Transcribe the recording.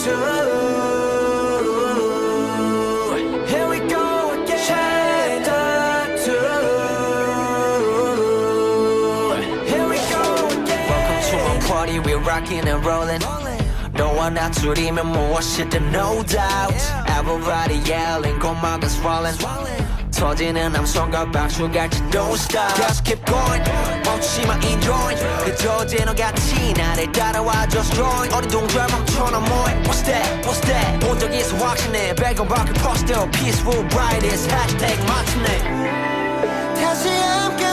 two. Here we go again. Chapter 2. Here we go again. Welcome to my party, we're rocking and rolling. 너와 나 둘이면 무엇이든 no doubt. Everybody yelling, 고막은 swollen. 터지는 함성과 박수같이 don't stop. Just keep going, 멈추지마 enjoy. 그저 제너같이 나를 따라와 just join. 어린 동절 멈춰 너 뭐해. What's that, what's that. 본 적 있어 확신해. 백업밖에 post peaceful brightest hashtag 맞추네. 다시 함께